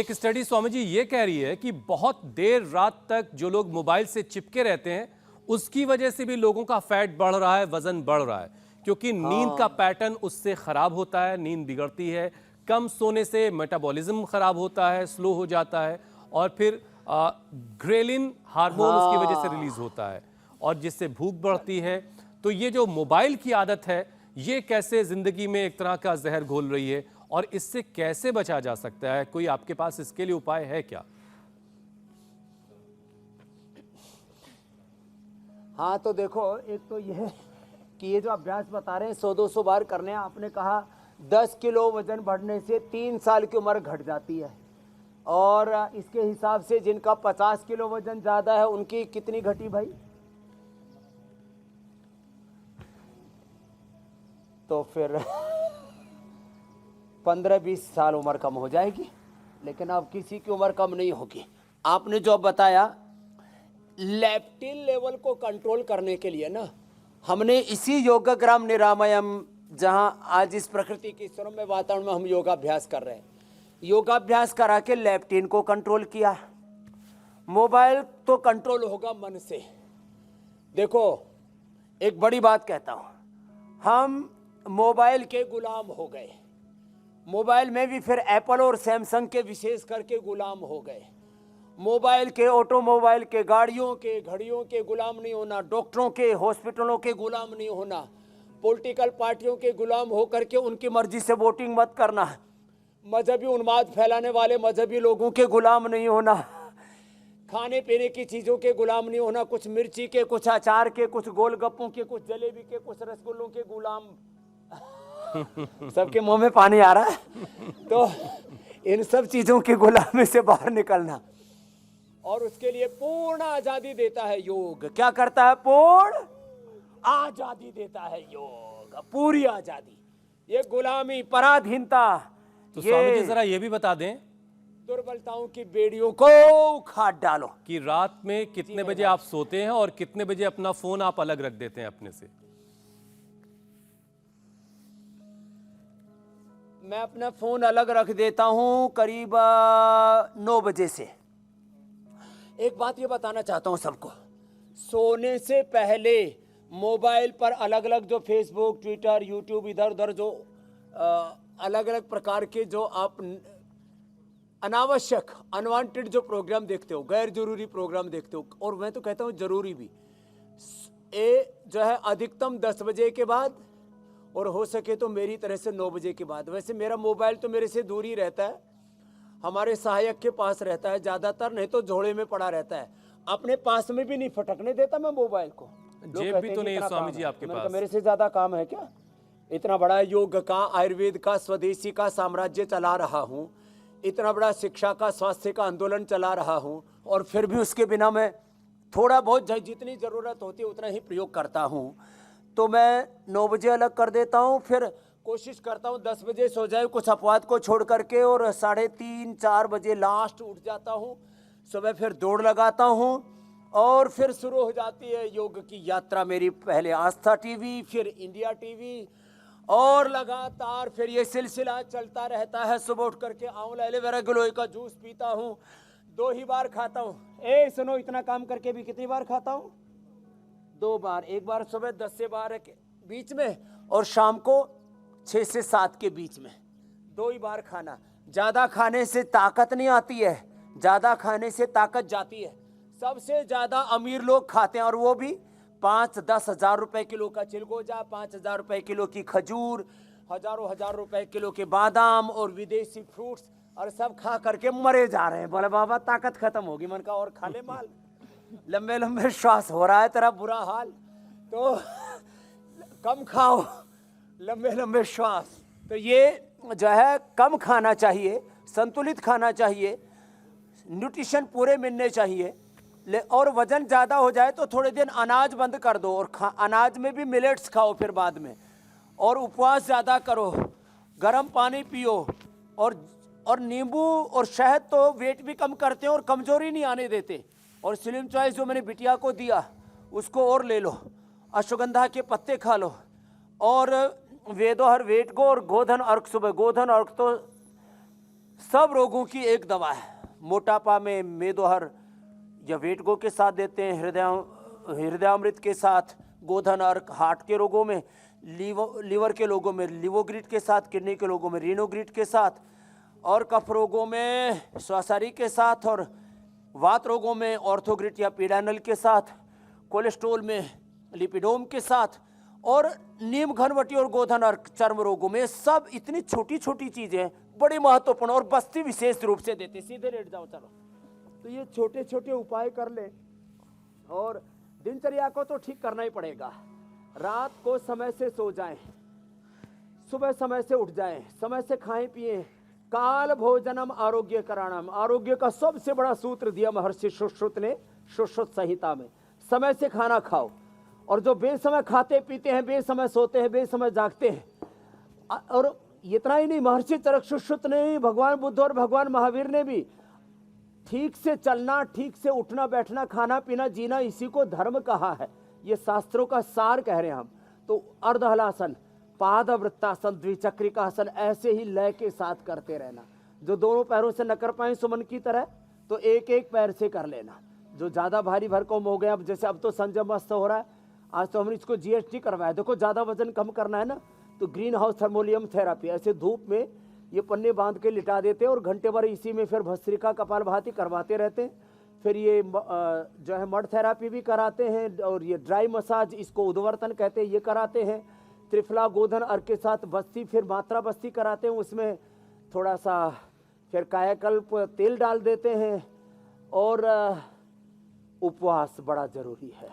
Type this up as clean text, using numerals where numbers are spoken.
एक स्टडी स्वामी जी ये कह रही है कि बहुत देर रात तक जो लोग मोबाइल से चिपके रहते हैं उसकी वजह से भी लोगों का फैट बढ़ रहा है, वजन बढ़ रहा है, क्योंकि नींद का पैटर्न उससे खराब होता है, नींद बिगड़ती है। कम सोने से मेटाबॉलिज्म खराब होता है, स्लो हो जाता है, और फिर ग्रेलिन हार्मोन उसकी वजह से रिलीज होता है और जिससे भूख बढ़ती है। तो ये जो मोबाइल की आदत है ये कैसे जिंदगी में एक तरह का जहर घोल रही है और इससे कैसे बचा जा सकता है? कोई आपके पास इसके लिए उपाय है क्या? हाँ, तो देखो, एक तो यह कि ये जो अभ्यास बता रहे हैं 100-200 बार करने हैं। आपने कहा 10 किलो वजन बढ़ने से 3 साल की उम्र घट जाती है, और इसके हिसाब से जिनका 50 किलो वजन ज़्यादा है उनकी कितनी घटी भाई? तो फिर 15-20 साल उम्र कम हो जाएगी। लेकिन अब किसी की उम्र कम नहीं होगी। आपने जो बताया लेप्टिन लेवल को कंट्रोल करने के लिए ना, हमने इसी योगाग्राम निरामयम, जहां आज इस प्रकृति के सर्वमय वातावरण में हम योगाभ्यास कर रहे हैं, योगाभ्यास करा के लेप्टिन को कंट्रोल किया। मोबाइल तो कंट्रोल होगा मन से। देखो, एक बड़ी बात कहता हूं, हम मोबाइल के गुलाम हो गए। मोबाइल में भी फिर एप्पल और सैमसंग के विशेष करके गुलाम हो गए। मोबाइल के, ऑटोमोबाइल के, गाड़ियों के, घड़ियों के गुलाम नहीं होना, डॉक्टरों के, हॉस्पिटलों के गुलाम नहीं होना, पॉलिटिकल पार्टियों के गुलाम होकर के उनकी मर्जी से वोटिंग मत करना, मजहबी उन्माद फैलाने वाले मजहबी लोगों के गुलाम नहीं होना, खाने पीने की चीज़ों के गुलाम नहीं होना, कुछ मिर्ची के, कुछ अचार के, कुछ गोलगप्पों के, कुछ जलेबी के, कुछ रसगुल्लों के गुलाम। सबके मुंह में पानी आ रहा है। तो इन सब चीज़ों की गुलामी से बाहर निकलना, और उसके लिए पूर्ण आजादी देता है योग। क्या करता है? पूर्ण आजादी देता है योग, पूरी आजादी। ये गुलामी, पराधीनता, तो स्वामी जी जरा ये भी बता दें, दुर्बलताओं की बेड़ियों को उखाड़ डालो। कि रात में कितने बजे आप सोते हैं और कितने बजे अपना फोन आप अलग रख देते हैं अपने से? मैं अपना फोन अलग रख देता हूं करीब 9 बजे से। एक बात ये बताना चाहता हूं सबको, सोने से पहले मोबाइल पर अलग अलग जो फेसबुक, ट्विटर, यूट्यूब, इधर उधर जो अलग अलग प्रकार के जो आप अनावश्यक, अनवांटेड जो प्रोग्राम देखते हो, गैर जरूरी प्रोग्राम देखते हो, और मैं तो कहता हूं जरूरी भी, ये जो है अधिकतम 10 बजे के बाद, और हो सके तो मेरी तरह से 9 बजे के बाद। वैसे मेरा मोबाइल तो मेरे से दूर ही रहता है, हमारे सहायक के पास रहता है ज़्यादातर, नहीं तो झोले में पड़ा रहता है। अपने पास में भी नहीं फटकने देता मैं मोबाइल को। जेब भी तो नहीं है स्वामी जी आपके पास। मेरे से ज़्यादा काम है क्या? इतना बड़ा योग का, आयुर्वेद का, स्वदेशी का साम्राज्य चला रहा हूँ, इतना बड़ा शिक्षा का, स्वास्थ्य का आंदोलन चला रहा हूँ, और फिर भी उसके बिना मैं थोड़ा बहुत जितनी ज़रूरत होती है उतना ही प्रयोग करता हूँ। तो मैं 9 बजे अलग कर देता हूँ, फिर कोशिश करता हूँ 10 बजे सो जाए कुछ अपवाद को छोड़ करके, और 3:30-4 बजे लास्ट उठ जाता हूँ। सुबह फिर दौड़ लगाता हूँ, और फिर शुरू हो जाती है योग की यात्रा मेरी। पहले आस्था टीवी, फिर इंडिया टीवी, और लगातार फिर ये सिलसिला चलता रहता है। सुबह उठ करके आंवला एलोवेरा गिलोय का जूस पीता हूँ, 2 ही बार खाता हूँ। सुनो, इतना काम करके भी कितनी बार खाता हूँ? 2 बार। एक बार सुबह 10 से 12 के बीच में, और शाम को 6 से 7 के बीच में। 2 ही बार खाना। ज़्यादा खाने से ताकत नहीं आती है, ज़्यादा खाने से ताकत जाती है। सबसे ज़्यादा अमीर लोग खाते हैं, और वो भी 5-10 हज़ार रुपए किलो का चिलगोजा, 5,000 रुपए किलो की खजूर, हजारों हजार रुपए किलो के बादाम और विदेशी फ्रूट्स, और सब खा करके मरे जा रहे हैं। बोले बाबा ताकत खत्म होगी। मन का और खा ले माल, लंबे लंबे श्वास हो रहा है तेरा बुरा हाल, तो कम खाओ, लंबे लंबे श्वास। तो ये जो है कम खाना चाहिए, संतुलित खाना चाहिए, न्यूट्रिशन पूरे मिलने चाहिए। और वजन ज़्यादा हो जाए तो थोड़े दिन अनाज बंद कर दो, और अनाज में भी मिलेट्स खाओ फिर बाद में, और उपवास ज़्यादा करो, गर्म पानी पियो, और नींबू और शहद तो वेट भी कम करते हैं और कमजोरी नहीं आने देते। और स्लिम चॉइस जो मैंने बिटिया को दिया उसको और ले लो, अश्वगंधा के पत्ते खा लो, और वेदो हर वेट को, और गोधन अर्क सुबह। गोधन अर्क तो सब रोगों की एक दवा है। मोटापा में मेदोहर या वेटगो के साथ देते हैं, हृदयामृत के साथ गोधन अर्क, हार्ट के रोगों में लीवर के लोगों में लिवोग्रिट के साथ, किडनी के लोगों में रीनोग्रिट के साथ, और कफ रोगों में श्वासारी के साथ, और वात रोगों में ऑर्थोग्रिट या पीडानल के साथ, कोलेस्ट्रोल में लिपिडोम के साथ, और नीम घनवटी और गोधन अर्क चर्म रोगों में। सब इतनी छोटी छोटी चीजें बड़ी महत्वपूर्ण, और बस्ती विशेष रूप से देते। सीधे लेट जाओ चलो। तो ये छोटे छोटे उपाय कर ले, और दिनचर्या को तो ठीक करना ही पड़ेगा। रात को समय से सो जाएं, सुबह समय से उठ जाएं, समय से खाएं पिएं। काल भोजनम आरोग्य कराणम, आरोग्य का सबसे बड़ा सूत्र दिया महर्षि सुश्रुत ने सुश्रुत संहिता में। समय से खाना खाओ, और जो बेसमय खाते पीते हैं, बेसमय सोते हैं, बेसमय जागते हैं। और इतना ही नहीं, महर्षि चरक सुश्रुत ने ही, भगवान बुद्ध और भगवान महावीर ने भी ठीक से चलना, ठीक से उठना बैठना, खाना पीना, जीना, इसी को धर्म कहा है। ये शास्त्रों का सार कह रहे हैं हम। तो अर्धहलासन, पादवृत्तासन, द्विचक्रिकासन ऐसे ही लय के साथ करते रहना। जो दोनों पैरों से न कर पाए सुमन की तरह, तो एक एक पैर से कर लेना। जो ज़्यादा भारी भरकम हो गया, अब जैसे अब तो संजय मस्त हो रहा है, आज तो हमने इसको जीएसटी करवाया। देखो ज़्यादा वजन कम करना है ना, तो ग्रीन हाउस थर्मोलियम थेरापी, ऐसे धूप में ये पन्ने बांध के लिटा देते हैं, और घंटे भर इसी में फिर भस्त्रिका कपालभाति करवाते रहते हैं। फिर ये जो है मड थेरापी भी कराते हैं, और ये ड्राई मसाज, इसको उद्वर्तन कहते हैं, ये कराते हैं। त्रिफला गोधन अर्क के साथ बस्ती, फिर मात्रा बस्ती कराते हैं, उसमें थोड़ा सा फिर कायाकल्प तेल डाल देते हैं। और उपवास बड़ा जरूरी है।